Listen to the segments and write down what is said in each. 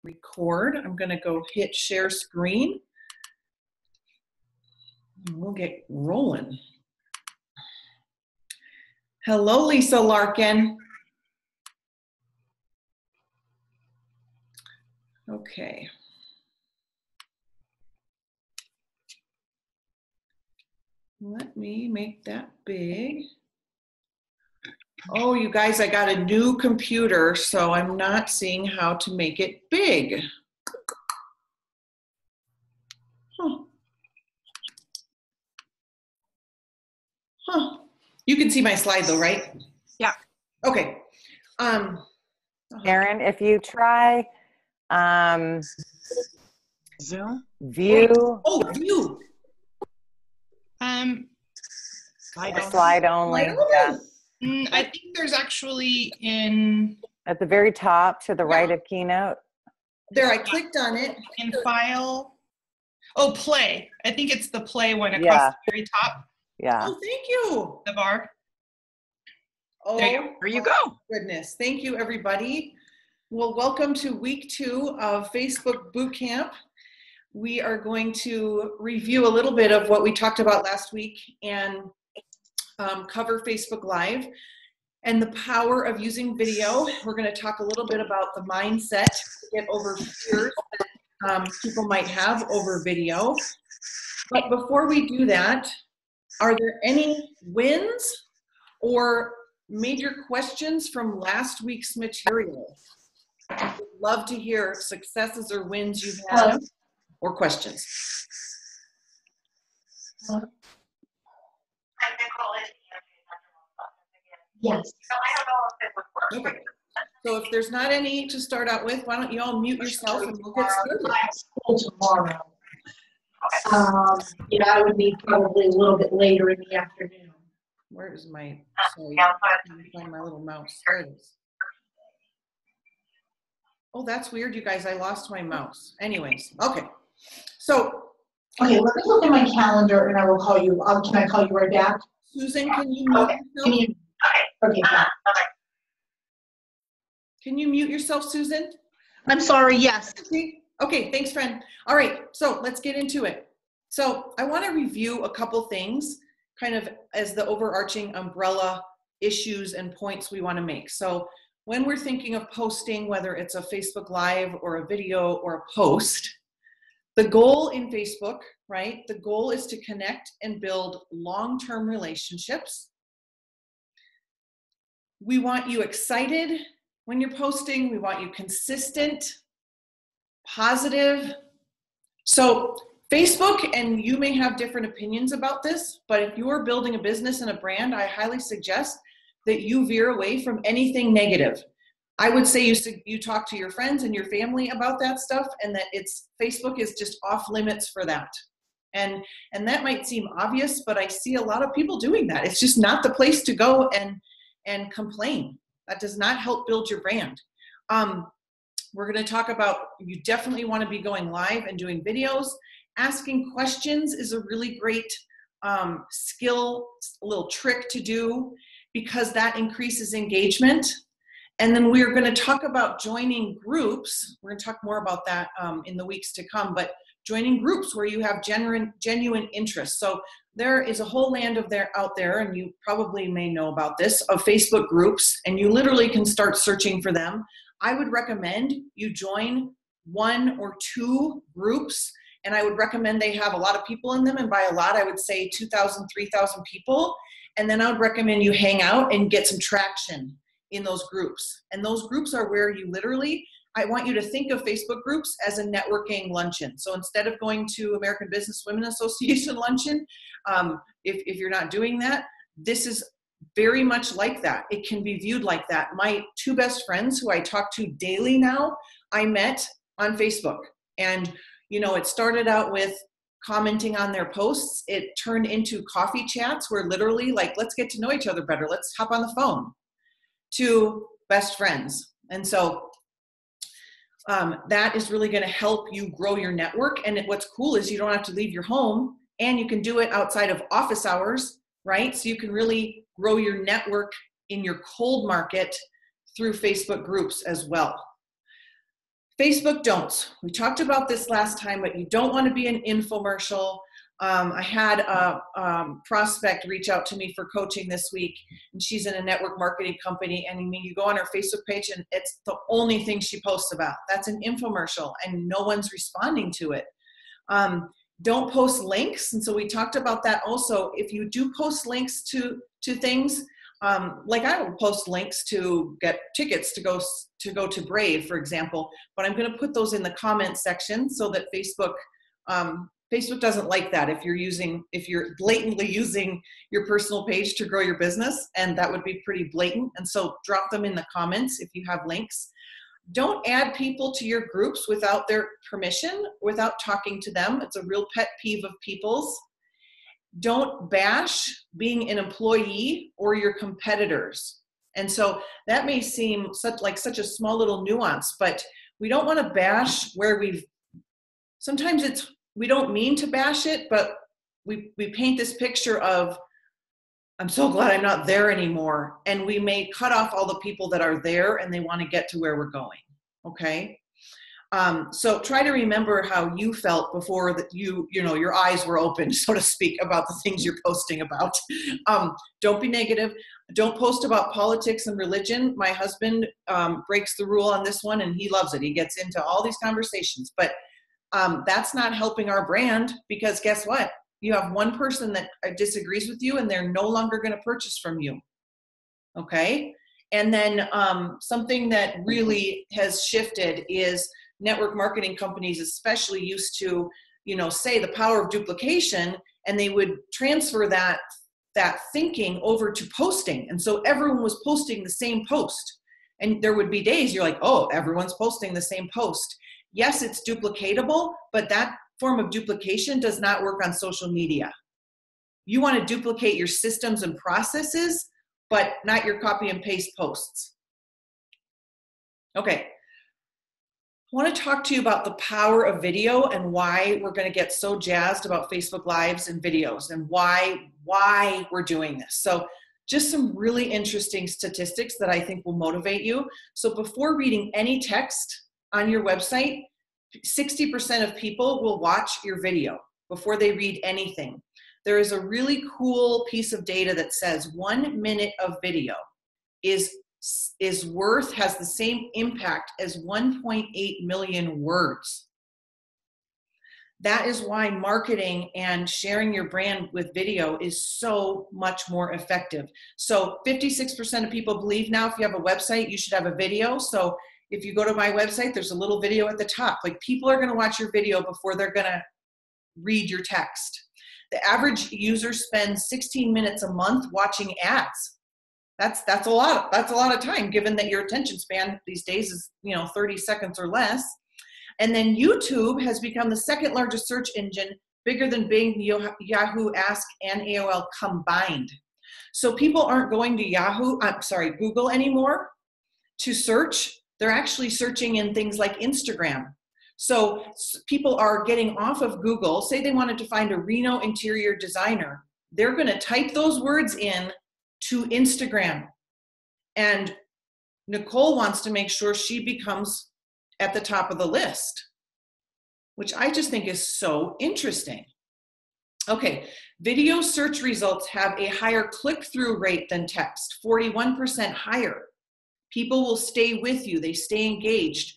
record. I'm going to go hit share screen. And we'll get rolling. Hello, Lisa Larkin. Okay. Let me make that big. Oh, you guys, I got a new computer, so I'm not seeing how to make it big. Huh. You can see my slide though, right? Yeah. Okay. Erin, if you try Zoom? view. Oh, view. Slide only. Yeah. I think there's actually in At the very top to the right of Keynote. There, I clicked on it. in file. Oh, play. I think it's the play one across Yeah. the very top Yeah. Oh, thank you. the bar. Oh, There you go. goodness. Thank you, everybody. Well, welcome to week 2 of Facebook Bootcamp. We are going to review a little bit of what we talked about last week and cover Facebook Live and the power of using video. We're going to talk a little bit about the mindset to get over fears that people might have over video. But before we do that, are there any wins or major questions from last week's material? I'd love to hear successes or wins you've had or questions. Yes. Okay. So if there's not any to start out with, why don't you all mute yourself and we'll get started. I have school tomorrow. I would need probably a little bit later in the afternoon. Where is my, sorry, I can't find my little mouse. There it is. Oh, that's weird, you guys. I lost my mouse. Anyways, okay. So. Okay, let me look at my calendar and I will call you. Can I call you right back? Susan, can you mute yourself? Okay. Can you mute yourself, Susan? I'm sorry, yes. Okay, thanks, friend. All right, so let's get into it. So I want to review a couple things kind of as the overarching umbrella issues and points we want to make. So when we're thinking of posting, whether it's a Facebook Live or a video or a post, the goal in Facebook, right? The goal is to connect and build long-term relationships. We want you excited when you're posting. We want you consistent, positive. So Facebook, and you may have different opinions about this, but if you're building a business and a brand, I highly suggest that you veer away from anything negative. I would say you talk to your friends and your family about that stuff, and that Facebook is just off limits for that. And that might seem obvious, but I see a lot of people doing that. It's just not the place to go and complain. That does not help build your brand. We're going to talk about, you definitely want to be going live and doing videos. Asking questions is a really great skill, a little trick to do, because that increases engagement. And then we're going to talk about joining groups. We're going to talk more about that in the weeks to come, but joining groups where you have genuine interest. So there is a whole land out there, and you probably may know about this, of Facebook groups, and you literally can start searching for them. I would recommend you join 1 or 2 groups, and I would recommend they have a lot of people in them, and by a lot, I would say 2,000, 3,000 people, and then I would recommend you hang out and get some traction in those groups. And those groups are where you literally, I want you to think of Facebook groups as a networking luncheon. So instead of going to American Business Women Association luncheon, if you're not doing that, this is very much like that. It can be viewed like that. My 2 best friends who I talk to daily now, I met on Facebook. And, it started out with commenting on their posts. It turned into coffee chats where literally let's get to know each other better. Let's hop on the phone, to best friends. And so that is really going to help you grow your network. And what's cool is you don't have to leave your home, and you can do it outside of office hours, right? So you can really grow your network in your cold market through Facebook groups as well. Facebook don'ts. We talked about this last time, but you don't want to be an infomercial. I had a prospect reach out to me for coaching this week, and she's in a network marketing company. And I mean, you go on her Facebook page, and it's the only thing she posts about. That's an infomercial, and no one's responding to it. Don't post links, and so we talked about that also. If you do post links to things, like I will post links to get tickets to go to Brave, for example, but I'm going to put those in the comment section so that Facebook doesn't like that if you're blatantly using your personal page to grow your business, and that would be pretty blatant. And so drop them in the comments if you have links. Don't add people to your groups without their permission, without talking to them. It's a real pet peeve of people's. Don't bash being an employee or your competitors. And so that may seem such a small little nuance, but we don't want to bash where sometimes we don't mean to bash it, but we paint this picture of, I'm so glad I'm not there anymore. And we may cut off all the people that are there and they want to get to where we're going. Okay. So try to remember how you felt before that your eyes were open, so to speak, about the things you're posting about. Don't be negative. Don't post about politics and religion. My husband breaks the rule on this one, and he loves it. He gets into all these conversations, but that's not helping our brand, because guess what? You have one person that disagrees with you, and they're no longer going to purchase from you. Okay. And then something that really has shifted is network marketing companies especially used to, say the power of duplication, and they would transfer that thinking over to posting. And so everyone was posting the same post. And there would be days you're like, oh, everyone's posting the same post. Yes, it's duplicatable, but that form of duplication does not work on social media. You want to duplicate your systems and processes, but not your copy and paste posts. Okay. I want to talk to you about the power of video and why we're going to get so jazzed about Facebook Lives and videos, and why we're doing this. So just some really interesting statistics that I think will motivate you. So before reading any text on your website, 60% of people will watch your video before they read anything. There is a really cool piece of data that says 1 minute of video has the same impact as 1.8 million words. That is why marketing and sharing your brand with video is so much more effective. So 56% of people believe now if you have a website, you should have a video. So if you go to my website, there's a little video at the top. Like, people are going to watch your video before they're going to read your text. The average user spends 16 minutes a month watching ads. That's a lot of time, given that your attention span these days is 30 seconds or less. And then YouTube has become the second largest search engine, bigger than Bing, Yahoo, Ask, and AOL combined. So people aren't going to Google anymore to search. They're actually searching in things like Instagram. So people are getting off of Google. Say they wanted to find a Reno interior designer. They're going to type those words in to Instagram. And Nicole wants to make sure she becomes at the top of the list, which I just think is so interesting. Okay, video search results have a higher click-through rate than text, 41% higher. People will stay with you, they stay engaged.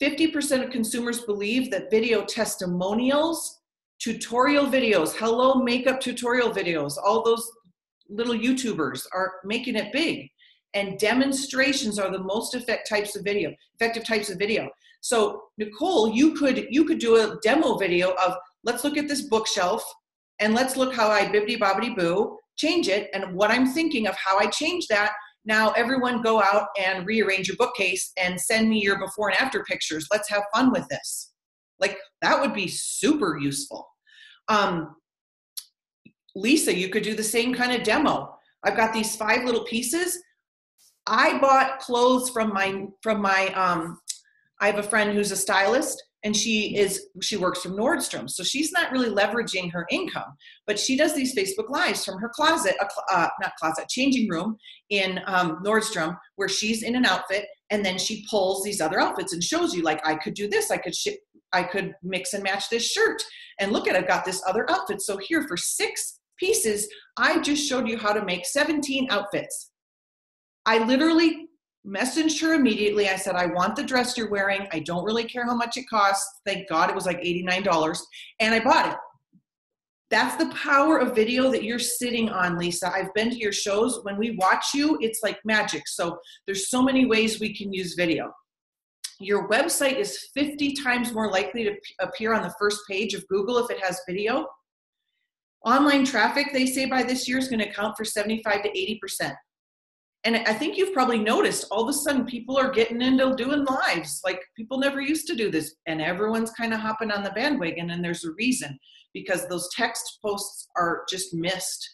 50% of consumers believe that video testimonials, tutorial videos, hello makeup tutorial videos, all those little YouTubers are making it big. And demonstrations are the most effective types of video. So Nicole, you could do a demo video of, let's look at this bookshelf and let's look how I bibbidi bobbidi boo, change it, and what I'm thinking of how I change that. Now everyone go out and rearrange your bookcase and send me your before and after pictures. Let's have fun with this. Like, that would be super useful. Lisa, you could do the same kind of demo. I've got these 5 little pieces. I bought clothes from my I have a friend who's a stylist, and she works from Nordstrom. So she's not really leveraging her income, but she does these Facebook Lives from her closet, changing room in Nordstrom, where she's in an outfit And then she pulls these other outfits and shows you, like, I could do this, I could mix and match this shirt. And look at, I've got this other outfit. So here for 6 pieces, I just showed you how to make 17 outfits. I literally messaged her immediately. I said, I want the dress you're wearing. I don't really care how much it costs. Thank God it was like $89. And I bought it. That's the power of video that you're sitting on, Lisa. I've been to your shows. When we watch you, it's like magic. So there's so many ways we can use video. Your website is 50 times more likely to appear on the first page of Google if it has video. Online traffic, they say by this year, is going to account for 75 to 80%. And I think you've probably noticed all of a sudden people are getting into doing lives. Like, people never used to do this, and everyone's kind of hopping on the bandwagon, and there's a reason, because those text posts are just missed.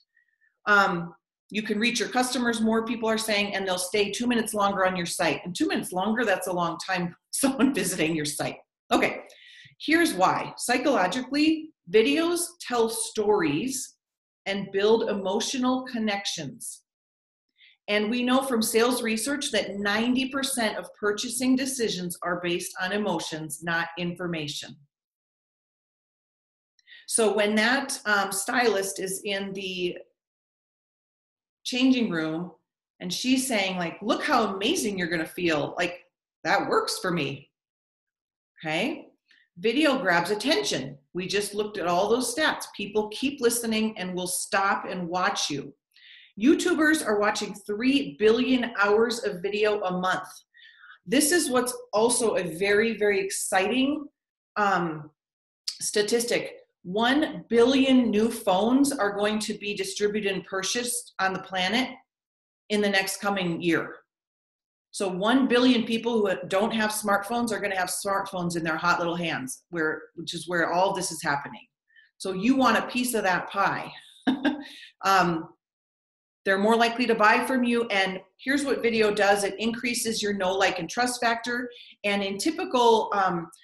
You can reach your customers more, people are saying, and they'll stay 2 minutes longer on your site. And 2 minutes longer, that's a long time someone visiting your site. Okay, here's why. Psychologically, videos tell stories and build emotional connections. And we know from sales research that 90% of purchasing decisions are based on emotions, not information. So when that stylist is in the changing room and she's saying, like, look how amazing you're going to feel, like, that works for me. Okay. Video grabs attention. We just looked at all those stats. People keep listening and will stop and watch you. YouTubers are watching 3 billion hours of video a month. This is what's also a very, very exciting statistic. 1 billion new phones are going to be distributed and purchased on the planet in the next coming year. So 1 billion people who don't have smartphones are going to have smartphones in their hot little hands, which is where all this is happening. So you want a piece of that pie. They're more likely to buy from you. And here's what video does. It increases your know, like, and trust factor. And in typical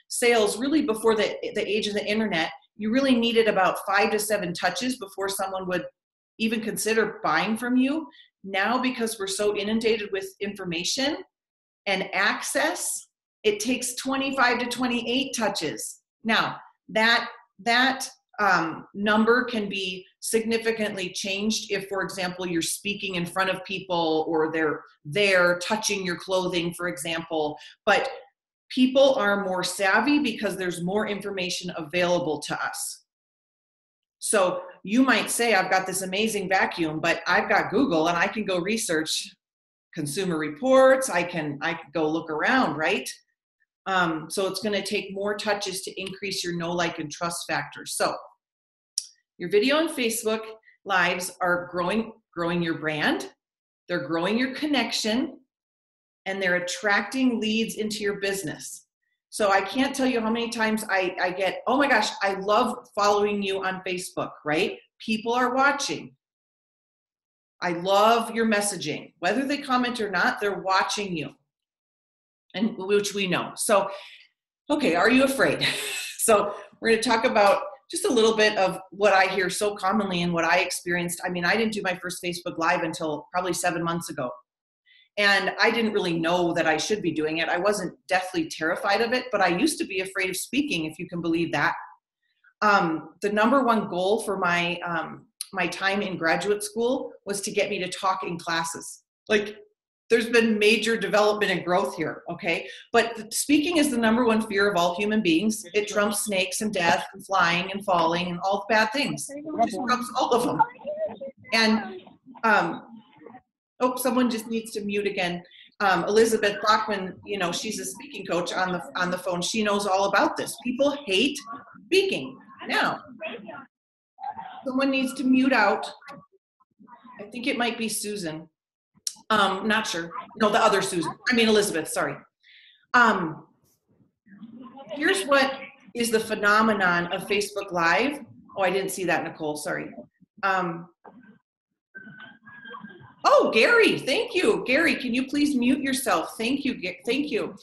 sales, really before the age of the internet, you really needed about 5 to 7 touches before someone would even consider buying from you. Now, because we're so inundated with information and access, it takes 25 to 28 touches. Now, that number can be significantly changed if, for example, you're speaking in front of people or they're there touching your clothing, for example. But people are more savvy because there's more information available to us. So you might say, I've got this amazing vacuum, but I've got Google and I can go research consumer reports. I can go look around, right? So it's going to take more touches to increase your know, like, and trust factor. So your video and Facebook lives are growing your brand. They're growing your connection, and they're attracting leads into your business. So I can't tell you how many times I get, oh my gosh, I love following you on Facebook, right? People are watching. I love your messaging. Whether they comment or not, they're watching you, and which we know. So, okay, are you afraid? So we're going to talk about just a little bit of what I hear so commonly and what I experienced. I mean, I didn't do my first Facebook Live until probably 7 months ago. And I didn't really know that I should be doing it. I wasn't deathly terrified of it, but I used to be afraid of speaking, if you can believe that. The number one goal for my time in graduate school was to get me to talk in classes. Like, there's been major development and growth here, okay? But speaking is the number one fear of all human beings. It trumps snakes and death and flying and falling and all the bad things. It just trumps all of them. And oh, someone just needs to mute again. Elizabeth Bachman, you know, she's a speaking coach on the phone. She knows all about this. People hate speaking. Now, someone needs to mute out. I think it might be Susan. Not sure. No, the other Susan. I mean, Elizabeth, sorry. Here's what is the phenomenon of Facebook Live. Oh, I didn't see that, Nicole, sorry. Oh, Gary, thank you. Gary, can you please mute yourself? Thank you, thank you.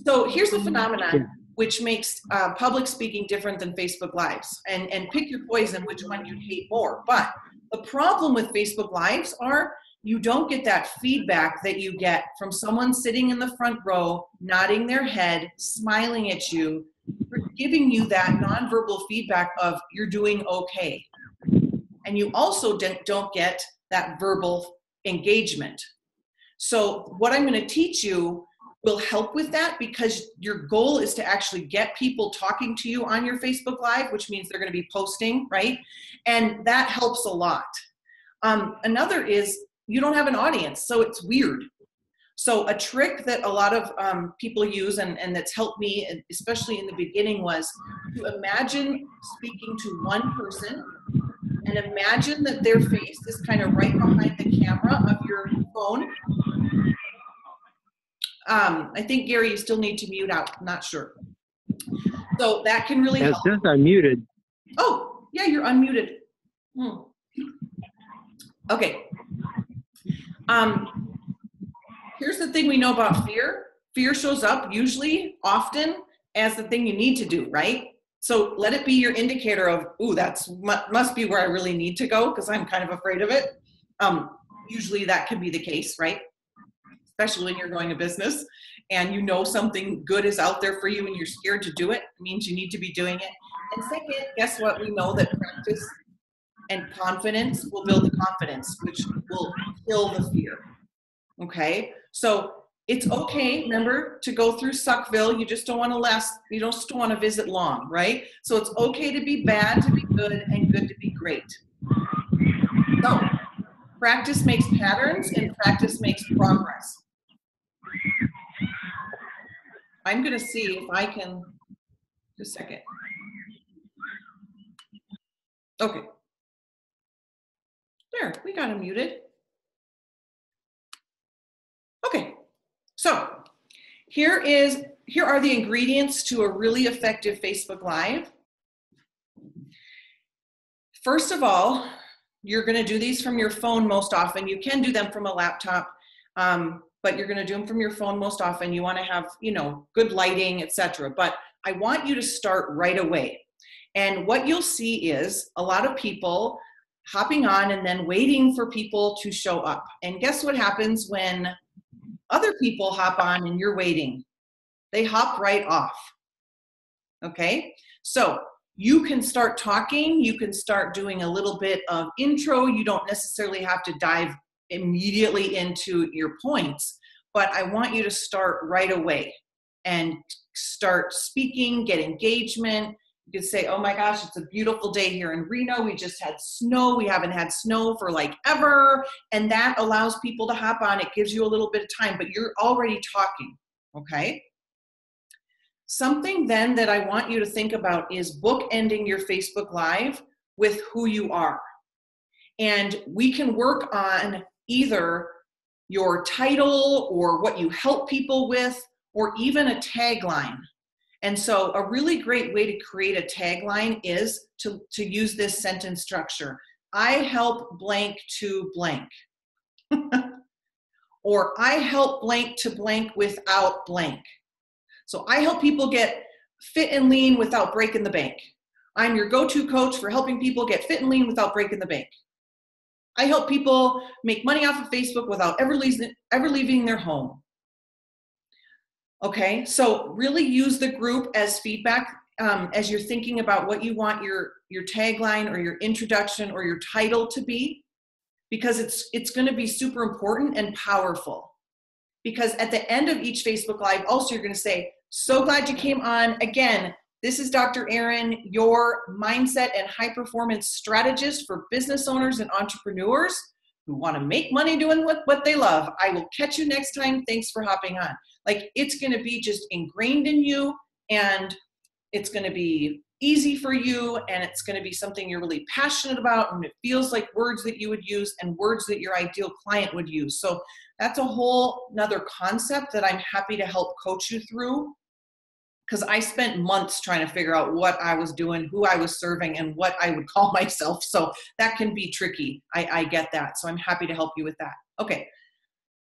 So here's the phenomenon which makes public speaking different than Facebook Lives. And pick your poison, which one you hate more. But the problem with Facebook Lives are you don't get that feedback that you get from someone sitting in the front row, nodding their head, smiling at you, giving you that nonverbal feedback of you're doing okay. And you also don't get that verbal engagement. So what I'm going to teach you will help with that, because your goal is to actually get people talking to you on your Facebook Live, which means they're going to be posting, right? And that helps a lot. Another is you don't have an audience, so it's weird. So a trick that a lot of people use, and that's helped me, especially in the beginning, was to imagine speaking to one person and imagine that their face is kind of right behind the camera of your phone. I think, Gary, you still need to mute out. I'm not sure. So that can really help. It says I'm muted. Oh, yeah, you're unmuted. Okay. Here's the thing we know about fear. Fear shows up usually, often, as the thing you need to do, right? So let it be your indicator of, ooh, that's must be where I really need to go because I'm kind of afraid of it. Usually that can be the case, right? Especially when you're going to business and you know something good is out there for you and you're scared to do it. It means you need to be doing it. And second, guess what? We know that practice and confidence will build the confidence, which will kill the fear. Okay? So it's okay, remember, to go through Suckville. You just don't want to you just don't want to visit long, right? So it's okay to be bad, to be good, and good to be great. So practice makes patterns and practice makes progress. I'm going to see if I can, just a second. Okay. There, we got him muted. Okay, so here are the ingredients to a really effective Facebook Live. First of all, you're going to do these from your phone most often. You can do them from a laptop, but you're going to do them from your phone most often. You want to have, good lighting, etc. But I want you to start right away. And what you'll see is a lot of people hopping on and then waiting for people to show up. And guess what happens when other people hop on and you're waiting? They hop right off. Okay? So you can start talking. You can start doing a little bit of intro. You don't necessarily have to dive immediately into your points, but I want you to start right away and start speaking, get engagement. You could say, oh my gosh, it's a beautiful day here in Reno. We just had snow. We haven't had snow for like ever. And that allows people to hop on. It gives you a little bit of time, but you're already talking, okay? Something then that I want you to think about is bookending your Facebook Live with who you are. And we can work on either your title or what you help people with, or even a tagline. And so a really great way to create a tagline is to use this sentence structure. I help blank to blank. Or I help blank to blank without blank. So I help people get fit and lean without breaking the bank. I'm your go-to coach for helping people get fit and lean without breaking the bank. I help people make money off of Facebook without ever leaving their home. Okay, so really use the group as feedback as you're thinking about what you want your tagline or your introduction or your title to be, because it's going to be super important and powerful. Because at the end of each Facebook Live, also you're going to say, so glad you came on. Again, this is Dr. Erin, your mindset and high performance strategist for business owners and entrepreneurs who want to make money doing what they love. I will catch you next time. Thanks for hopping on. Like, it's going to be just ingrained in you, and it's going to be easy for you, and it's going to be something you're really passionate about, and it feels like words that you would use and words that your ideal client would use. So that's a whole nother concept that I'm happy to help coach you through, because I spent months trying to figure out what I was doing, who I was serving, and what I would call myself. So that can be tricky. I get that. So I'm happy to help you with that. Okay.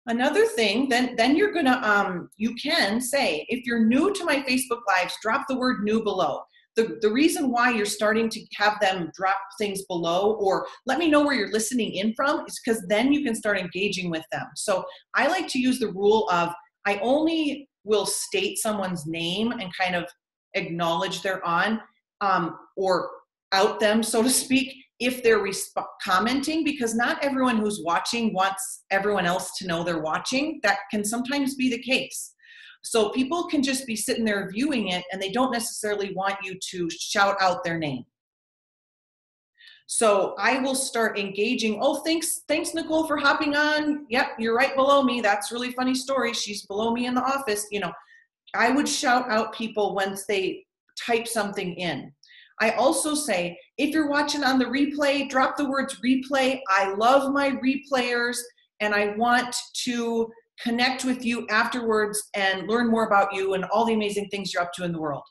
Another thing, then you're gonna, you can say, if you're new to my Facebook Lives, drop the word new below. the reason why you're starting to have them drop things below or let me know where you're listening in from is because then you can start engaging with them. So I like to use the rule of I only will state someone's name and kind of acknowledge they're on or out them, so to speak, if they're commenting, because not everyone who's watching wants everyone else to know they're watching. That can sometimes be the case. So people can just be sitting there viewing it and they don't necessarily want you to shout out their name. So I will start engaging. Oh, thanks Nicole for hopping on. Yep, you're right below me. That's a really funny story. She's below me in the office. You know, I would shout out people once they type something in. I also say, if you're watching on the replay, drop the words replay. I love my replayers and I want to connect with you afterwards and learn more about you and all the amazing things you're up to in the world.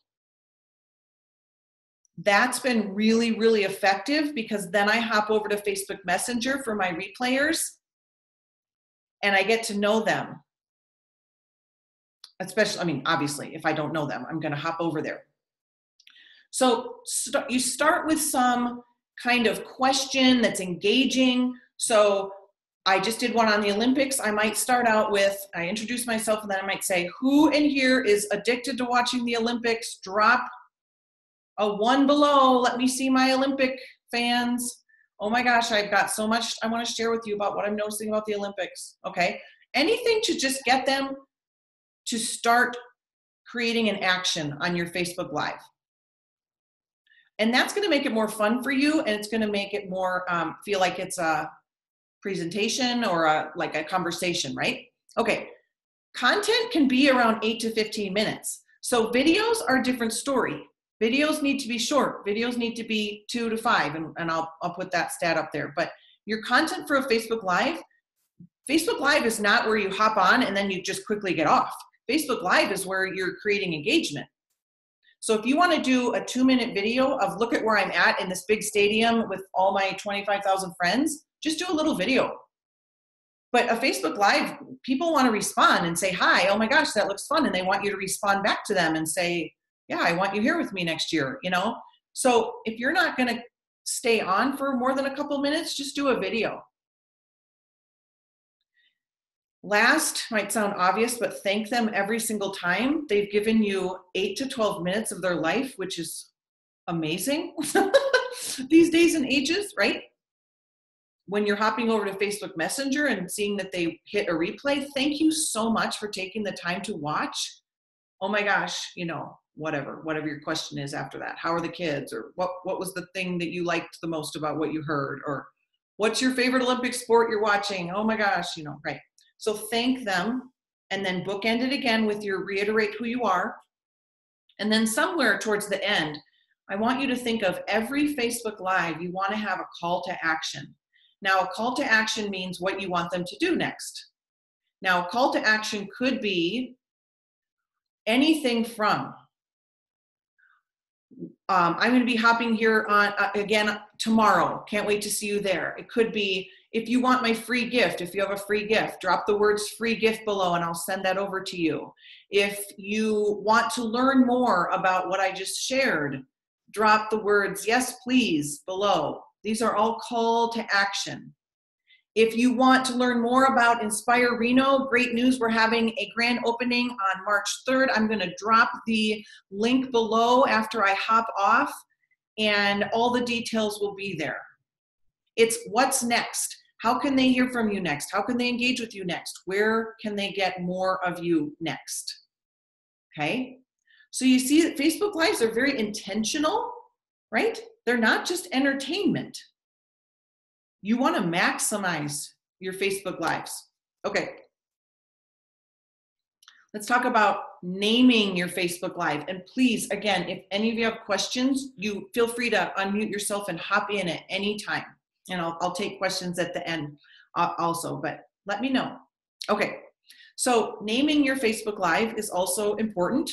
That's been really, really effective because then I hop over to Facebook Messenger for my replayers and I get to know them. Especially, I mean, obviously, if I don't know them, I'm going to hop over there. So you start with some kind of question that's engaging. So I just did one on the Olympics. I might start out with, I introduce myself and then I might say, who in here is addicted to watching the Olympics? Drop a 1 below. Let me see my Olympic fans. Oh my gosh, I've got so much I want to share with you about what I'm noticing about the Olympics. Okay. Anything to just get them to start creating an action on your Facebook Live. And that's going to make it more fun for you, and it's going to make it more feel like it's a presentation or like a conversation, right? Okay, content can be around 8 to 15 minutes. So videos are a different story. Videos need to be short. Videos need to be 2 to 5, and I'll put that stat up there. But your content for a Facebook Live is not where you hop on and then you just quickly get off. Facebook Live is where you're creating engagement. So if you want to do a 2-minute video of look at where I'm at in this big stadium with all my 25,000 friends, just do a little video. But a Facebook Live, people want to respond and say, hi, oh my gosh, that looks fun. And they want you to respond back to them and say, yeah, I want you here with me next year, you know? So if you're not going to stay on for more than a couple minutes, just do a video. Last, might sound obvious, but thank them every single time. They've given you 8 to 12 minutes of their life, which is amazing these days and ages, right? When you're hopping over to Facebook Messenger and seeing that they hit a replay, thank you so much for taking the time to watch. Oh my gosh, you know, whatever your question is after that. How are the kids? Or what was the thing that you liked the most about what you heard? Or what's your favorite Olympic sport you're watching? Oh my gosh, you know, right. So thank them and then bookend it again with your reiterate who you are. And then somewhere towards the end, I want you to think of every Facebook Live, you want to have a call to action. Now, a call to action means what you want them to do next. Now, a call to action could be anything from, I'm going to be hopping here on again tomorrow. Can't wait to see you there. It could be, if you want my free gift, if you have a free gift, drop the words free gift below and I'll send that over to you. If you want to learn more about what I just shared, drop the words yes, please below. These are all call to action. If you want to learn more about Inspire Reno, great news, we're having a grand opening on March 3rd. I'm going to drop the link below after I hop off, and all the details will be there. It's what's next. How can they hear from you next? How can they engage with you next? Where can they get more of you next? Okay? So you see that Facebook Lives are very intentional, right? They're not just entertainment. You want to maximize your Facebook Lives. Okay. Let's talk about naming your Facebook Live. And please, again, if any of you have questions, you feel free to unmute yourself and hop in at any time. And I'll take questions at the end also, but let me know. Okay. So naming your Facebook Live is also important.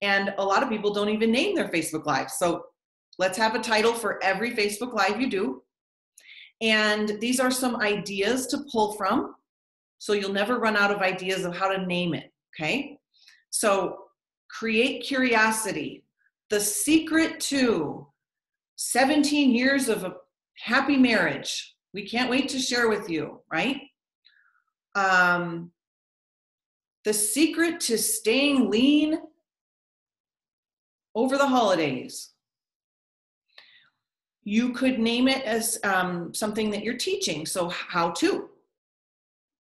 And a lot of people don't even name their Facebook Live. So let's have a title for every Facebook Live you do. And these are some ideas to pull from, so you'll never run out of ideas of how to name it, okay? So create curiosity. the secret to 17 years of a happy marriage. We can't wait to share with you, right? The secret to staying lean over the holidays. You could name it as something that you're teaching. So how to,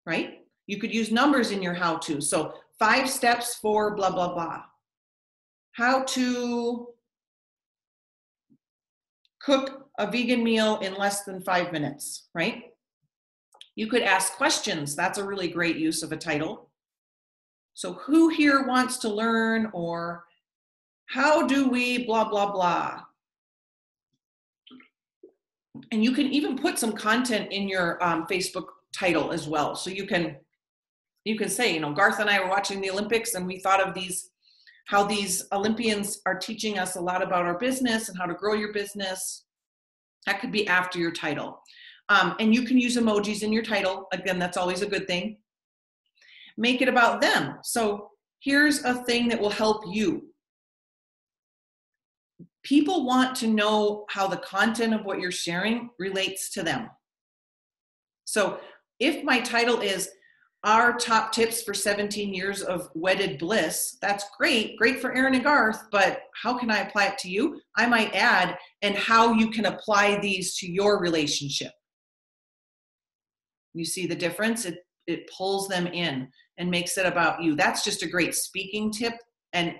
right? You could use numbers in your how to. So 5 steps for blah, blah, blah. How to cook a vegan meal in less than 5 minutes, right? You could ask questions. That's a really great use of a title. So who here wants to learn, or how do we blah, blah, blah. And you can even put some content in your Facebook title as well. So you can say, you know, Garth and I were watching the Olympics and we thought of how these Olympians are teaching us a lot about our business and how to grow your business. That could be after your title. And you can use emojis in your title. Again, that's always a good thing. Make it about them. So here's a thing that will help you. People want to know how the content of what you're sharing relates to them. So if my title is our top tips for 17 years of wedded bliss, that's great for Erin and Garth, but how can I apply it to you? I might add, and how you can apply these to your relationship. You see the difference? It pulls them in and makes it about you. That's just a great speaking tip, and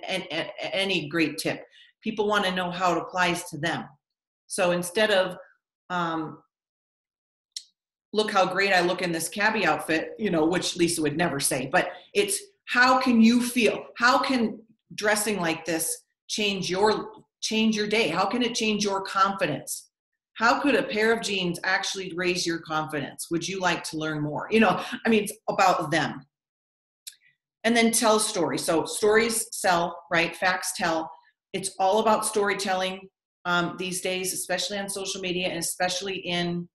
any great tip. People want to know how it applies to them. So instead of, look how great I look in this cabbie outfit, you know, which Lisa would never say, but it's how can you feel? How can dressing like this change your day? How can it change your confidence? How could a pair of jeans actually raise your confidence? Would you like to learn more? You know, I mean, it's about them. And then tell stories. So stories sell, right? Facts tell. It's all about storytelling these days, especially on social media and especially in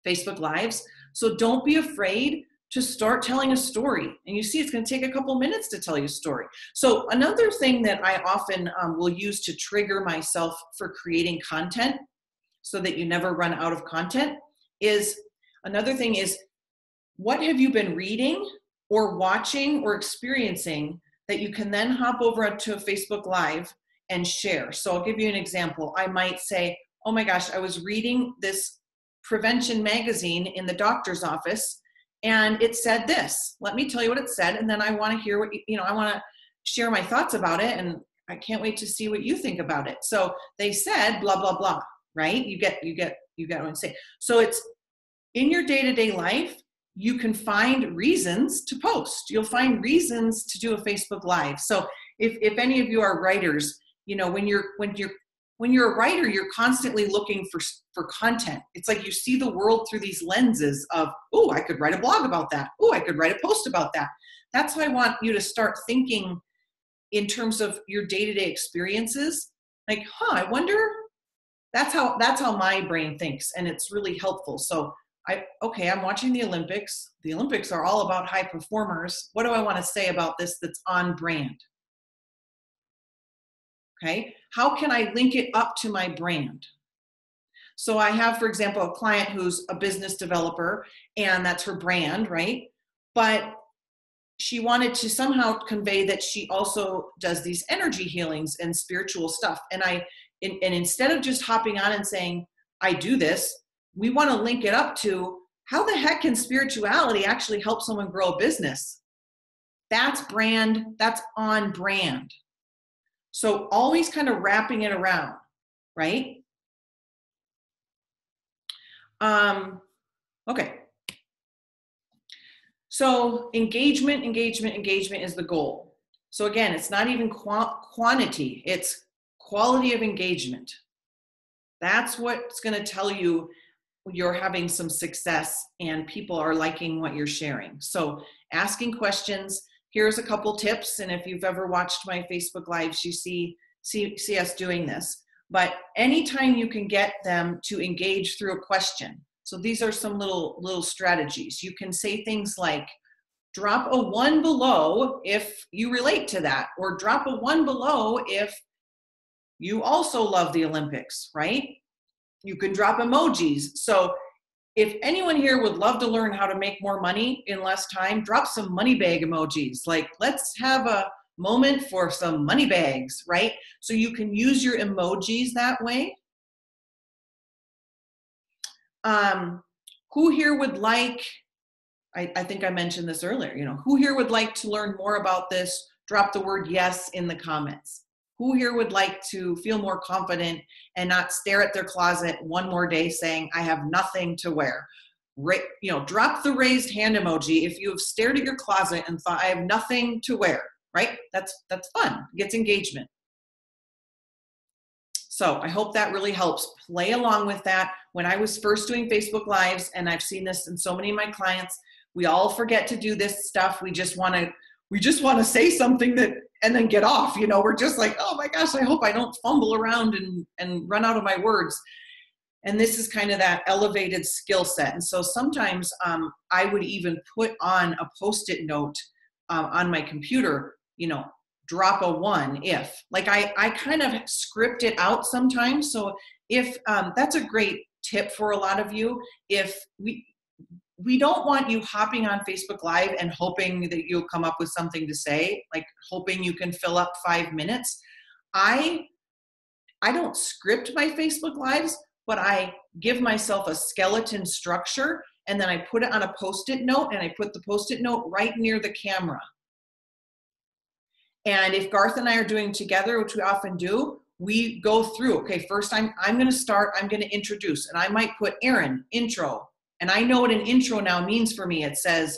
Facebook Lives. So don't be afraid to start telling a story. And you see, it's going to take a couple minutes to tell you a story. So another thing that I often will use to trigger myself for creating content so that you never run out of content is, another thing is, what have you been reading or watching or experiencing that you can then hop over to a Facebook Live and share? So I'll give you an example. I might say, oh my gosh, I was reading this prevention magazine in the doctor's office and it said this. Let me tell you what it said, and then I want to hear what I want to share my thoughts about it, and I can't wait to see what you think about it. So they said blah blah blah, right? You get what I'm saying. So it's in your day-to-day life, you can find reasons to post. You'll find reasons to do a Facebook Live. So if any of you are writers, you know, when you're a writer, you're constantly looking for content. It's like you see the world through these lenses of, oh, I could write a blog about that. Oh, I could write a post about that. That's why I want you to start thinking in terms of your day-to-day experiences. Like, I wonder, that's how my brain thinks, and it's really helpful. So I'm watching the Olympics. The Olympics are all about high performers. What do I want to say about this that's on brand? Okay, how can I link it up to my brand? So I have, for example, a client who's a business developer, and that's her brand, right? But she wanted to somehow convey that she also does these energy healings and spiritual stuff. And instead of just hopping on and saying, I do this, we want to link it up to, how the heck can spirituality actually help someone grow a business? That's brand, that's on brand. So always kind of wrapping it around, right? Okay. So engagement is the goal. So again, it's not even quantity, it's quality of engagement. That's what's going to tell you you're having some success and people are liking what you're sharing. So asking questions. Here's a couple tips, and if you've ever watched my Facebook Lives, you see us doing this. But anytime you can get them to engage through a question. So these are some little strategies. You can say things like, drop a 1 below if you relate to that, or drop a 1 below if You also love the Olympics, right? You can drop emojis. So if anyone here would love to learn how to make more money in less time, drop some money bag emojis. Like, let's have a moment for some money bags, right? So you can use your emojis that way. Who here would like, I think I mentioned this earlier, who here would like to learn more about this? Drop the word yes in the comments. Who here would like to feel more confident and not stare at their closet one more day saying, I have nothing to wear? Drop the raised hand emoji if you have stared at your closet and thought, I have nothing to wear, right? That's fun, it gets engagement. So I hope that really helps. Play along with that. When I was first doing Facebook Lives, and I've seen this in so many of my clients, we all forget to do this stuff. We just want to say something and then get off. We're just like, oh my gosh, I hope I don't fumble around and run out of my words. And this is kind of that elevated skill set. And so sometimes I would even put on a Post-it note on my computer, drop a 1 if. Like I kind of script it out sometimes. So if that's a great tip for a lot of you. If we don't want you hopping on Facebook Live and hoping that you'll come up with something to say, like hoping you can fill up 5 minutes. I don't script my Facebook Lives, but I give myself a skeleton structure, and then I put it on a Post-it note, and I put the Post-it note right near the camera. And if Garth and I are doing together, which we often do, we go through, okay, first I'm going to start, I'm going to introduce, and I might put Erin, intro. And I know what an intro now means for me. It says,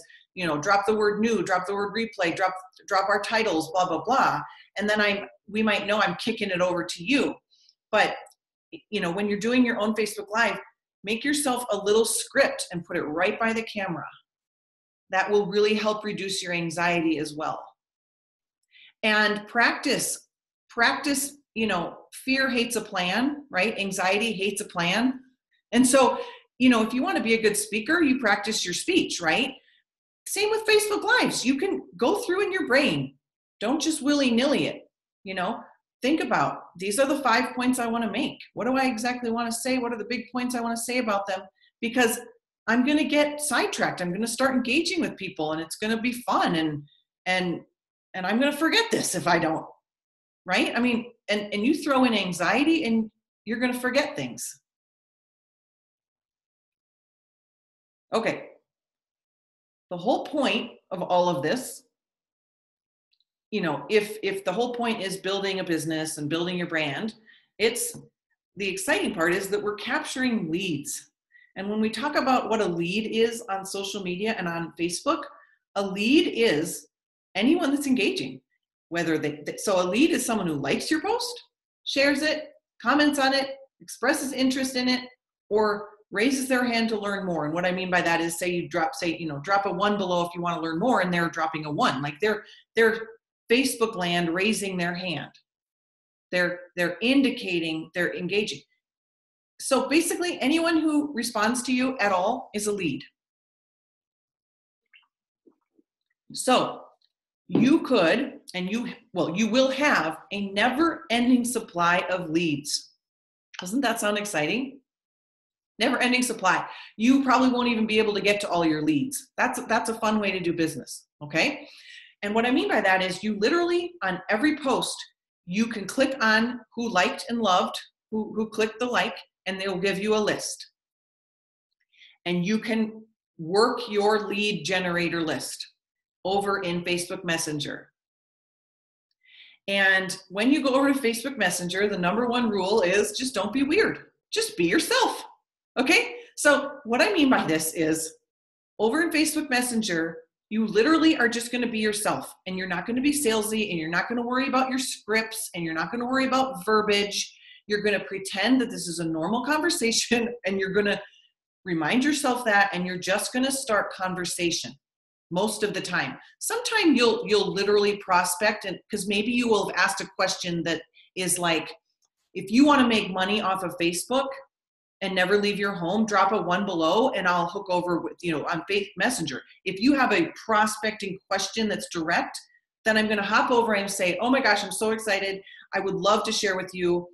drop the word new, drop the word replay, drop our titles, blah, blah, blah. And then we might know I'm kicking it over to you. But, when you're doing your own Facebook Live, make yourself a little script and put it right by the camera. That will really help reduce your anxiety as well. And practice, fear hates a plan, right? Anxiety hates a plan. And so, if you want to be a good speaker, you practice your speech, right? Same with Facebook Lives. You can go through in your brain. Don't just willy-nilly it, Think about, these are the 5 points I want to make. What do I exactly want to say? What are the big points I want to say about them? Because I'm going to get sidetracked. I'm going to start engaging with people, and it's going to be fun. And I'm going to forget this if I don't, right? I mean, and you throw in anxiety and you're going to forget things. Okay. The whole point of all of this, if the whole point is building a business and building your brand, the exciting part is that we're capturing leads. And when we talk about what a lead is on social media and on Facebook, a lead is anyone that's engaging. So a lead is someone who likes your post, shares it, comments on it, expresses interest in it, or raises their hand to learn more. And what I mean by that is, say you drop a 1 below if you want to learn more, and they're dropping a 1. Like they're Facebook land raising their hand. They're indicating they're engaging. So basically anyone who responds to you at all is a lead. So you could, and you will have a never-ending supply of leads. Doesn't that sound exciting? Never-ending supply. You probably won't even be able to get to all your leads. That's a fun way to do business, okay? And what I mean by that is, you literally, on every post, you can click on who liked and loved, who clicked the like, and they'll give you a list. And you can work your lead generator list over in Facebook Messenger. And when you go over to Facebook Messenger, the number 1 rule is just don't be weird. Just be yourself. Okay? So what I mean by this is, over in Facebook Messenger, you literally are just going to be yourself, and you're not going to be salesy, and you're not going to worry about your scripts, and you're not going to worry about verbiage. You're going to pretend that this is a normal conversation, and you're going to remind yourself that, and you're just going to start conversation most of the time. Sometime you'll literally prospect, and because maybe you will have asked a question that is like, if you want to make money off of Facebook and never leave your home, drop a 1 below and I'll hook over with, on Facebook Messenger. If you have a prospecting question that's direct, then I'm going to hop over and say, oh my gosh, I'm so excited. I would love to share with you.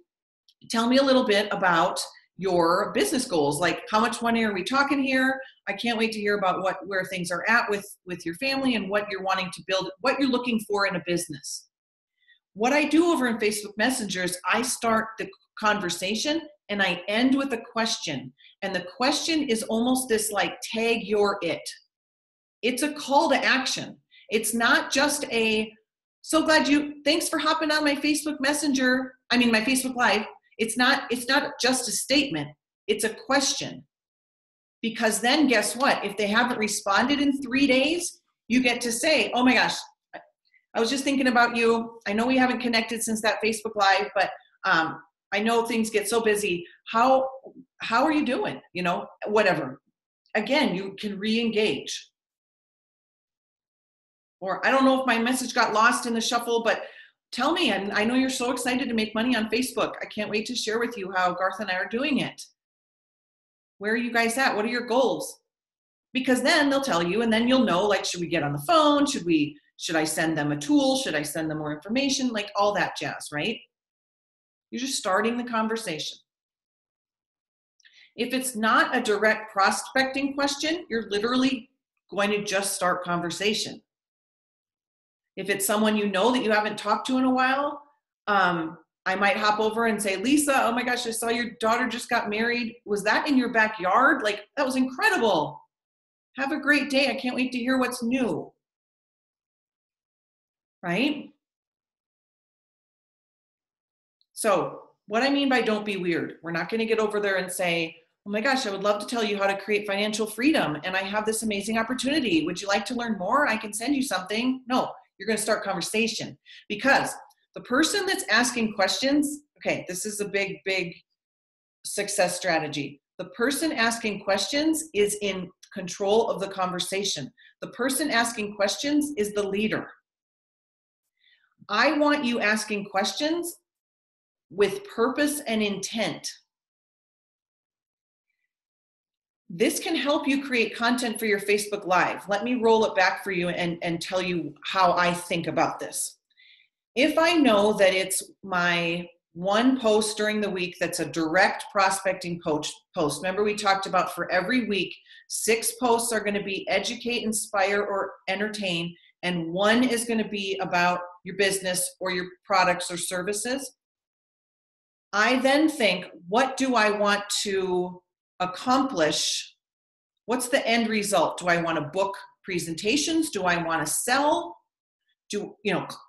Tell me a little bit about your business goals. Like, how much money are we talking here? I can't wait to hear about where things are at with your family and what you're wanting to build, what you're looking for in a business. What I do over in Facebook Messenger is I start the conversation and I end with a question. And the question is almost this like, tag your it. It's a call to action. It's not just thanks for hopping on my Facebook Messenger, my Facebook Live. It's not just a statement, it's a question. Because then guess what? If they haven't responded in 3 days, you get to say, oh my gosh, I was just thinking about you. I know we haven't connected since that Facebook Live, but I know things get so busy. How are you doing? Whatever. Again, you can re-engage. Or I don't know if my message got lost in the shuffle, but tell me, and I know you're so excited to make money on Facebook. I can't wait to share with you how Garth and I are doing it. Where are you guys at? What are your goals? Because then they'll tell you, and then you'll know, like, should we get on the phone? Should I send them a tool? Should I send them more information? Like all that jazz, right? You're just starting the conversation. If it's not a direct prospecting question, you're literally going to just start conversation. If it's someone you know that you haven't talked to in a while, I might hop over and say, Lisa, oh my gosh, I saw your daughter just got married. Was that in your backyard? Like, that was incredible. Have a great day. I can't wait to hear what's new. Right? So what I mean by don't be weird, we're not going to get over there and say, oh my gosh, I would love to tell you how to create financial freedom. And I have this amazing opportunity. Would you like to learn more? I can send you something. No, you're going to start conversation, because the person that's asking questions, okay, this is a big, big success strategy. The person asking questions is in control of the conversation. The person asking questions is the leader. I want you asking questions with purpose and intent. This can help you create content for your Facebook Live. Let me roll it back for you and tell you how I think about this. If I know that it's my one post during the week that's a direct prospecting post, remember we talked about for every week, 6 posts are going to be educate, inspire, or entertain, and 1 is going to be about your business or your products or services. I then think, what do I want to accomplish? What's the end result? Do I want to book presentations? Do I want to sell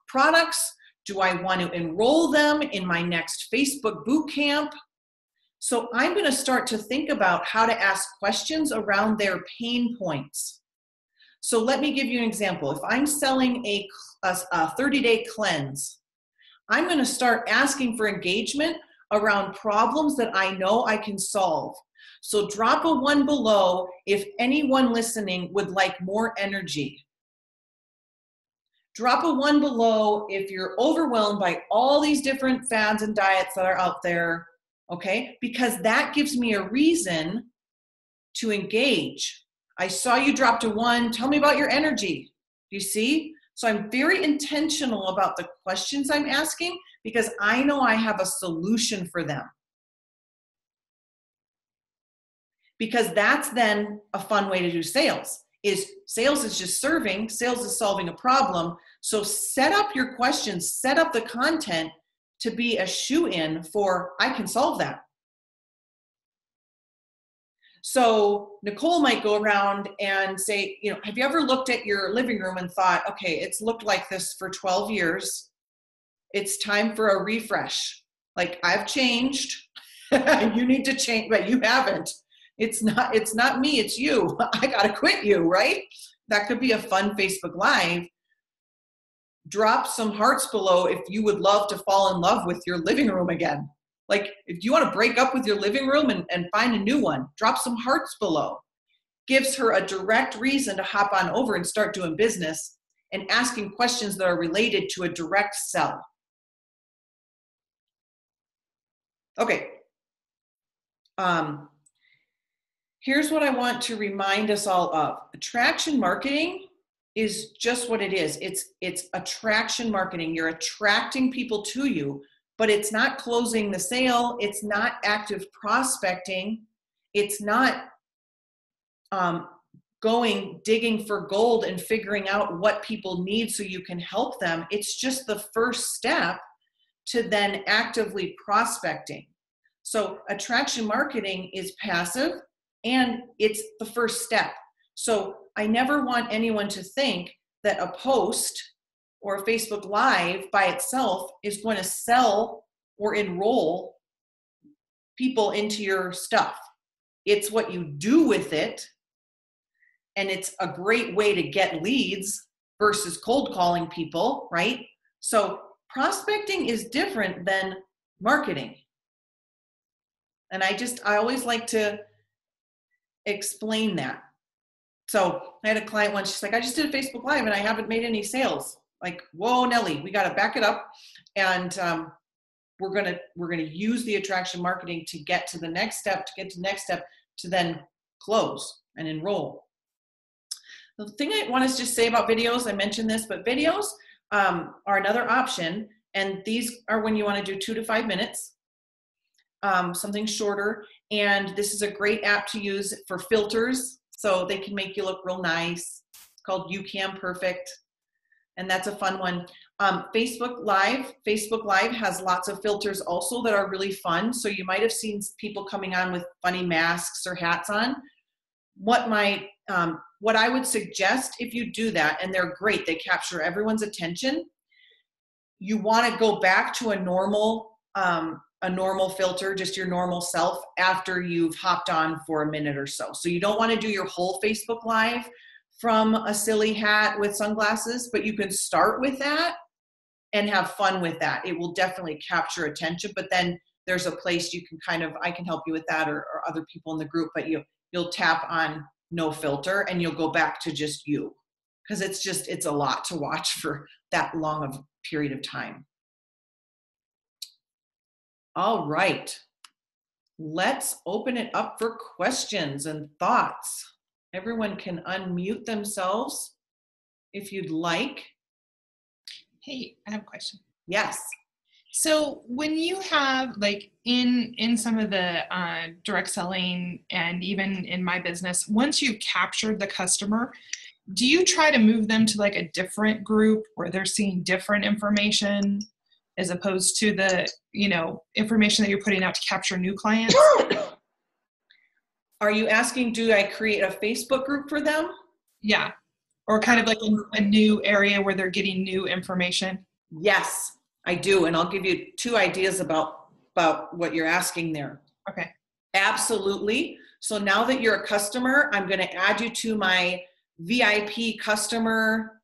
products? Do I want to enroll them in my next Facebook Bootcamp? So I'm going to start to think about how to ask questions around their pain points. So let me give you an example. If I'm selling a 30-day cleanse, I'm going to start asking for engagement around problems that I know I can solve. So drop a 1 below if anyone listening would like more energy. Drop a 1 below if you're overwhelmed by all these different fads and diets that are out there, okay? Because that gives me a reason to engage. I saw you dropped a 1. Tell me about your energy. Do you see? So I'm very intentional about the questions I'm asking because I know I have a solution for them. Because that's then a fun way to do sales. Sales is just serving, sales is solving a problem. So set up your questions, set up the content to be a shoe-in for, I can solve that. So Nicole might go around and say, have you ever looked at your living room and thought, okay, it's looked like this for 12 years. It's time for a refresh. Like, I've changed. You need to change, but you haven't. It's not me, it's you. I gotta quit you, right? That could be a fun Facebook Live. Drop some hearts below if you would love to fall in love with your living room again. Like, if you want to break up with your living room and find a new one, drop some hearts below. Gives her a direct reason to hop on over and start doing business and asking questions that are related to a direct sell. Okay. Here's what I want to remind us all of. Attraction marketing is just what it is. It's attraction marketing. You're attracting people to you, but it's not closing the sale. It's not active prospecting. It's not digging for gold and figuring out what people need so you can help them. It's just the first step to then actively prospecting. So attraction marketing is passive and it's the first step. So I never want anyone to think that a post or a Facebook Live by itself is going to sell or enroll people into your stuff. It's what you do with it. And it's a great way to get leads versus cold calling people, right? So prospecting is different than marketing. And I always like to explain that. So I had a client once, she's like, I just did a Facebook Live and I haven't made any sales. Like, whoa, Nelly, we got to back it up. And we're gonna use the attraction marketing to get to the next step, to then close and enroll. The thing I want to just say about videos, I mentioned this, but videos are another option. And these are when you want to do 2 to 5 minutes, something shorter. And this is a great app to use for filters. So they can make you look real nice. It's called Bootcamp Perfect. And that's a fun one. Facebook Live has lots of filters also that are really fun. So you might have seen people coming on with funny masks or hats on. What I would suggest if you do that, and they're great, they capture everyone's attention. You want to go back to a normal filter, just your normal self after you've hopped on for a minute or so. So you don't want to do your whole Facebook Live from a silly hat with sunglasses, but you can start with that and have fun with that. It will definitely capture attention, but then there's a place you can I can help you with that or other people in the group, but you'll tap on no filter and you'll go back to just you, because it's a lot to watch for that long of period of time. All right, let's open it up for questions and thoughts. Everyone can unmute themselves if you'd like. Hey, I have a question. Yes. So when you have like in some of the direct selling and even in my business, once you've captured the customer, do you try to move them to like a different group where they're seeing different information as opposed to the, information that you're putting out to capture new clients? Are you asking, do I create a Facebook group for them? Yeah. Or kind of like a new area where they're getting new information? Yes, I do. And I'll give you 2 ideas about what you're asking there. Okay. Absolutely. So now that you're a customer, I'm going to add you to my VIP customer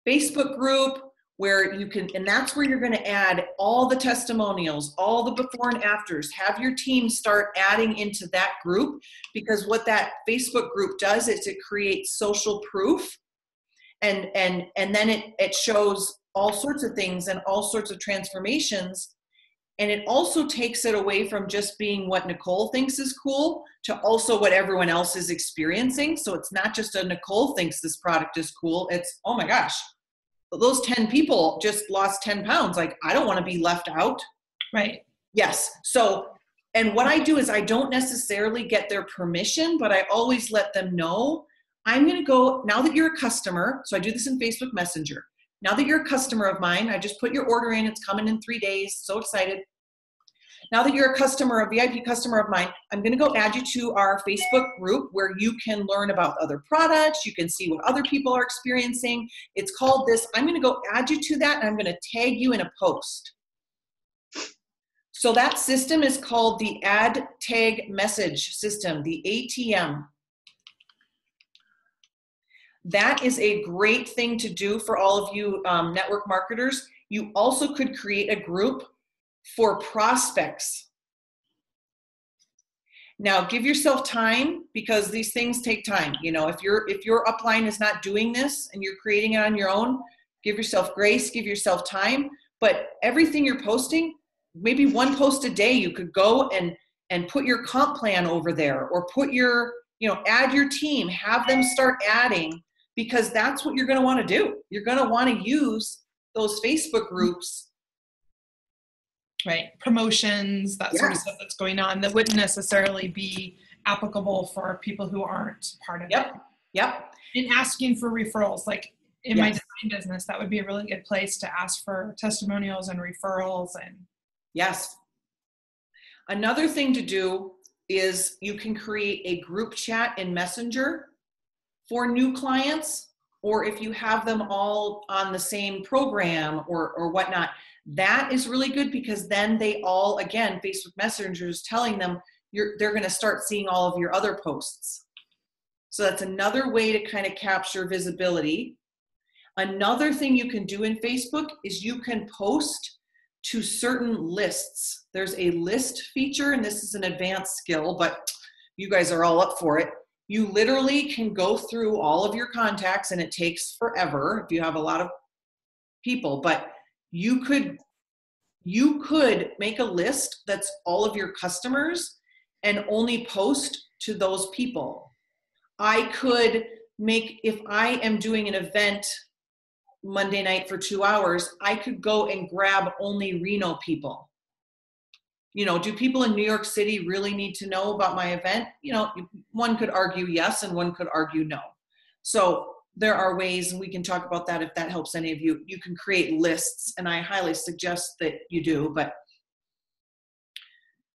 Facebook group where you can, and that's where you're going to add all the testimonials, all the before and afters. Have your team start adding into that group, because what that Facebook group does is it creates social proof, and then it shows all sorts of things and all sorts of transformations. And it also takes it away from just being what Nicole thinks is cool to also what everyone else is experiencing. So it's not just a Nicole thinks this product is cool. It's, oh my gosh, those 10 people just lost 10 pounds. Like, I don't want to be left out. Right. Yes. So, and what I do is I don't necessarily get their permission, but I always let them know, I'm going to go, now that you're a customer, so I do this in Facebook Messenger. Now that you're a customer of mine, I just put your order in, it's coming in 3 days, so excited. Now that you're a customer, a VIP customer of mine, I'm going to go add you to our Facebook group where you can learn about other products. You can see what other people are experiencing. It's called this. I'm going to go add you to that, and I'm going to tag you in a post. So that system is called the Add Tag Message System, the ATM. That is a great thing to do for all of you network marketers. You also could create a group for prospects. Now, give yourself time, because these things take time. If your upline is not doing this and you're creating it on your own, give yourself grace, give yourself time. But everything you're posting, maybe 1 post a day, you could go and put your comp plan over there, or put your, add your team, have them start adding because that's what you're going to want to do. You're going to want to use those Facebook groups. Right. Promotions, that sort of stuff that's going on that wouldn't necessarily be applicable for people who aren't part of it. Yep. And asking for referrals, like in my design business, that would be a really good place to ask for testimonials and referrals. And yes. Another thing to do is you can create a group chat in Messenger for new clients, or if you have them all on the same program or whatnot. That is really good because then they all, again, Facebook Messenger is telling them they're going to start seeing all of your other posts. So that's another way to kind of capture visibility. Another thing you can do in Facebook is you can post to certain lists. There's a list feature, and this is an advanced skill, but you guys are all up for it. You literally can go through all of your contacts, and it takes forever if you have a lot of people, but you could make a list that's all of your customers and only post to those people. I could make, if I am doing an event Monday night for 2 hours, I could go and grab only Reno people. You know, do people in New York City really need to know about my event? You know, one could argue yes, and one could argue no. So there are ways, and we can talk about that if that helps any of you. You can create lists, and I highly suggest that you do, but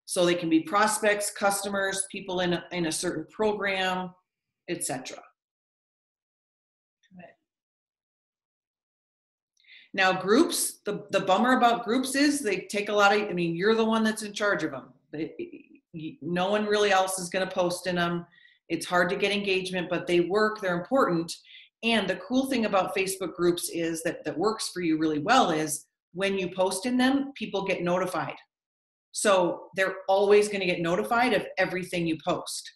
so they can be prospects, customers, people in a certain program, etc. Now groups, the bummer about groups is they take a lot of, I mean, you're the one that's in charge of them. No one really else is going to post in them. It's hard to get engagement, but they work, they're important. And the cool thing about Facebook groups is that works for you really well is when you post in them, people get notified. So they're always going to get notified of everything you post.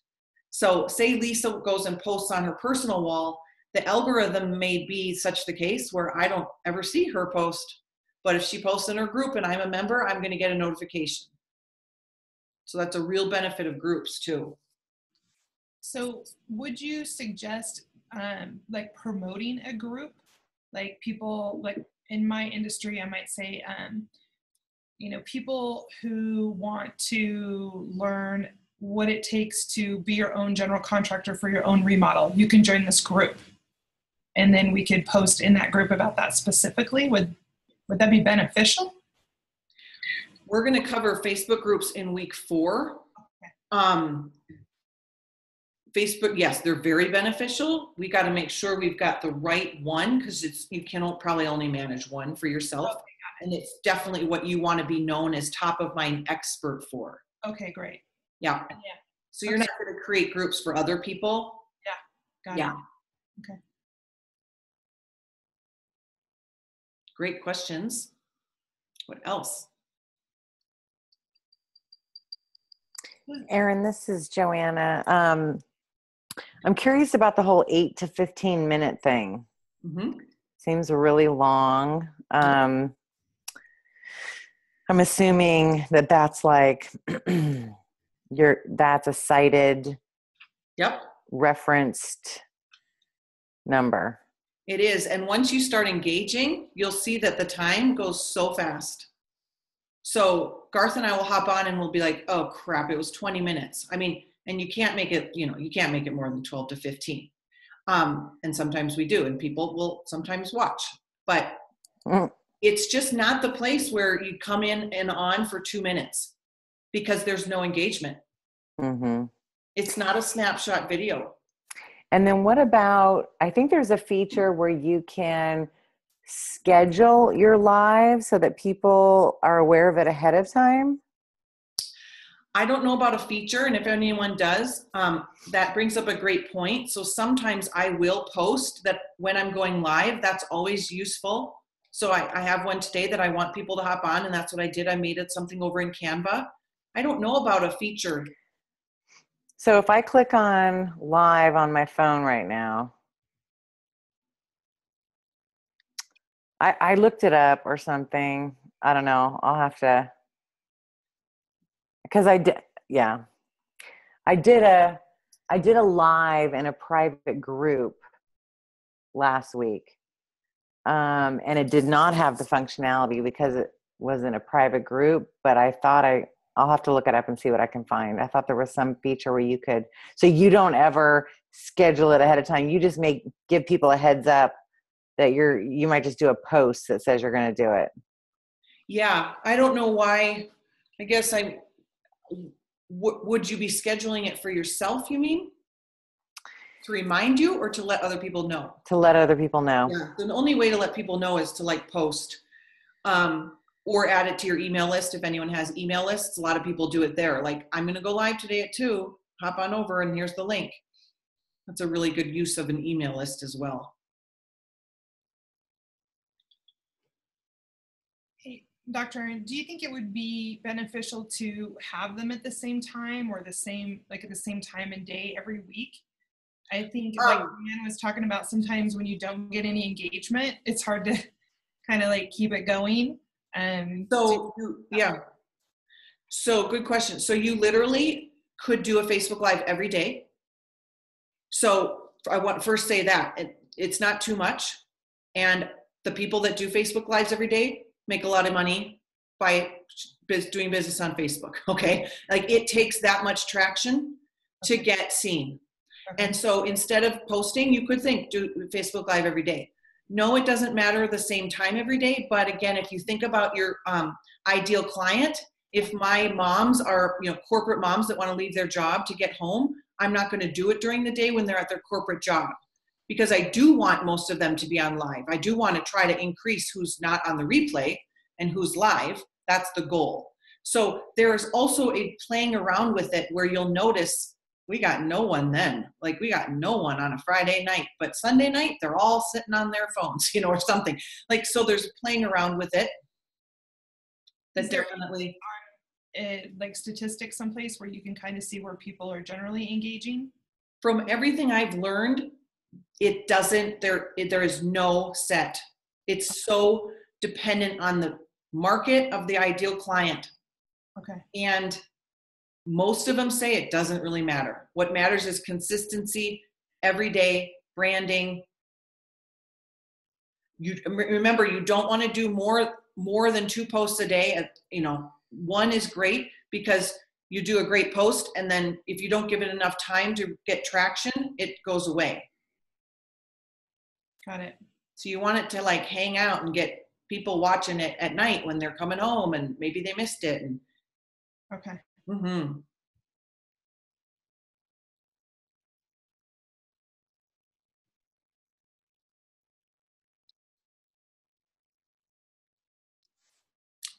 So say Lisa goes and posts on her personal wall, the algorithm may be such the case where I don't ever see her post, but if she posts in her group and I'm a member, I'm going to get a notification. So that's a real benefit of groups too. So would you suggest like promoting a group? Like people, like in my industry, I might say, you know, people who want to learn what it takes to be your own general contractor for your own remodel, you can join this group. And then we could post in that group about that specifically. Would that be beneficial? We're going to cover Facebook groups in week 4. Okay. Facebook, yes, they're very beneficial. We got to make sure we've got the right one because you can probably only manage one for yourself. Okay, and it's definitely what you want to be known as top of mind expert for. Okay, great. Yeah. So you're not going to create groups for other people. Yeah. Got it. Okay. Great questions. What else? Erin, this is Joanna. I'm curious about the whole 8 to 15 minute thing. Mm-hmm. Seems really long. I'm assuming that that's like that's a cited, referenced number. It is. And once you start engaging, you'll see that the time goes so fast. So Garth and I will hop on and we'll be like, oh crap, it was 20 minutes. I mean, and you can't make it, you can't make it more than 12 to 15. And sometimes we do, and people will sometimes watch, but it's just not the place where you come in and on for 2 minutes because there's no engagement. Mm-hmm. It's not a snapshot video. And then what about, I think there's a feature where you can schedule your live so that people are aware of it ahead of time. I don't know about a feature, and if anyone does, that brings up a great point. So sometimes I will post that when I'm going live, that's always useful. So I have one today that I want people to hop on, and that's what I did. I made it something over in Canva. I don't know about a feature. So if I click on live on my phone right now, I looked it up or something. I don't know. I'll have to, because I did a live in a private group last week. And it did not have the functionality because it was in a private group, but I thought I'll have to look it up and see what I can find. I thought there was some feature where you could, so you don't ever schedule it ahead of time. You just give people a heads up that you might just do a post that says you're going to do it. Yeah. I don't know why. I guess would you be scheduling it for yourself, you mean? To remind you or to let other people know? To let other people know. Yeah. The only way to let people know is to post, or add it to your email list. If anyone has email lists, a lot of people do it there. Like, I'm going to go live today at 2, hop on over and here's the link. That's a really good use of an email list as well. Hey, Dr. Erin, do you think it would be beneficial to have them at the same time or at the same time and day every week? I think like Ann was talking about, sometimes when you don't get any engagement, it's hard to kind of keep it going. So good question. So you literally could do a Facebook Live every day. So I want to first say that it's not too much. And the people that do Facebook Lives every day make a lot of money by doing business on Facebook. Okay. It takes that much traction to get seen. Okay. And so instead of posting, you could do Facebook Live every day. No, it doesn't matter the same time every day. But again, if you think about your ideal client, if my moms are, corporate moms that want to leave their job to get home, I'm not going to do it during the day when they're at their corporate job, because I do want most of them to be on live. I do want to try to increase who's not on the replay and who's live. That's the goal. So there's also a playing around with it where you'll notice we got no one then. We got no one on a Friday night, but Sunday night, they're all sitting on their phones, or something. So there's playing around with it. That definitely. Statistics someplace where you can kind of see where people are generally engaging? From everything I've learned, it doesn't, there is no set. It's so dependent on the market of the ideal client. Okay. And most of them say it doesn't really matter. What matters is consistency, everyday branding. You remember, you don't want to do more than 2 posts a day. 1 is great because you do a great post, and then if you don't give it enough time to get traction, it goes away. Got it. So you want it to hang out and get people watching it at night when they're coming home and maybe they missed it. Okay. Mm-hmm.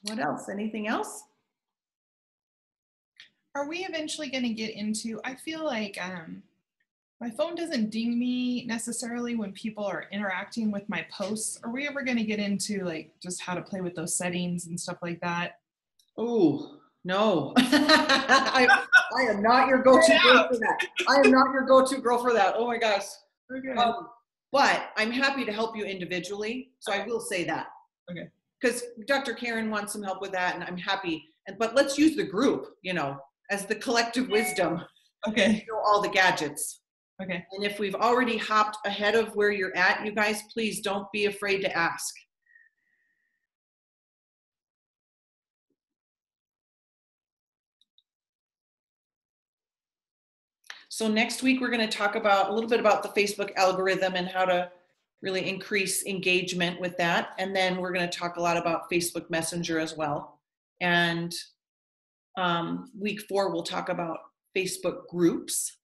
What else? Anything else? Are we eventually going to get into, I feel like my phone doesn't ding me necessarily when people are interacting with my posts. Are we ever going to get into just how to play with those settings and stuff like that? Oh, no. I am not your go-to girl for that. I am not your go-to girl for that. Oh my gosh. Okay. But I'm happy to help you individually. So I will say that. Okay. Because Dr. Karen wants some help with that, and I'm happy. But let's use the group, as the collective wisdom. Okay. All the gadgets. Okay. And if we've already hopped ahead of where you're at, you guys, please don't be afraid to ask. So next week, we're going to talk a little bit about the Facebook algorithm and how to really increase engagement with that. And then we're going to talk a lot about Facebook Messenger as well. And week 4, we'll talk about Facebook groups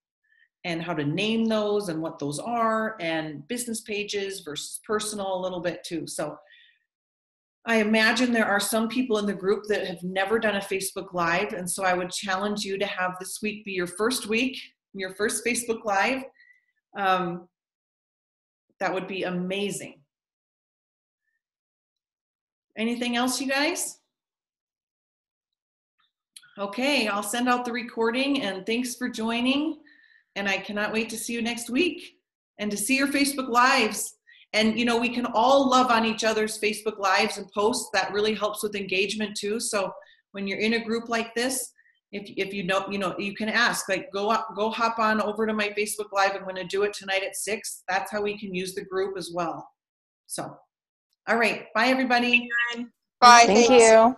and how to name those and what those are, and business pages versus personal a little bit too. So I imagine there are some people in the group that have never done a Facebook Live. And so I would challenge you to have this week be your first week, your first Facebook Live. That would be amazing. Anything else, you guys? Okay, I'll send out the recording, and thanks for joining. And I cannot wait to see you next week and to see your Facebook Lives. And, we can all love on each other's Facebook Lives and posts. That really helps with engagement too. So when you're in a group like this, if you know, you can ask, like, go hop on over to my Facebook Live. I'm going to do it tonight at 6. That's how we can use the group as well. So, all right. Bye, everybody. Bye. Thank Thanks. you.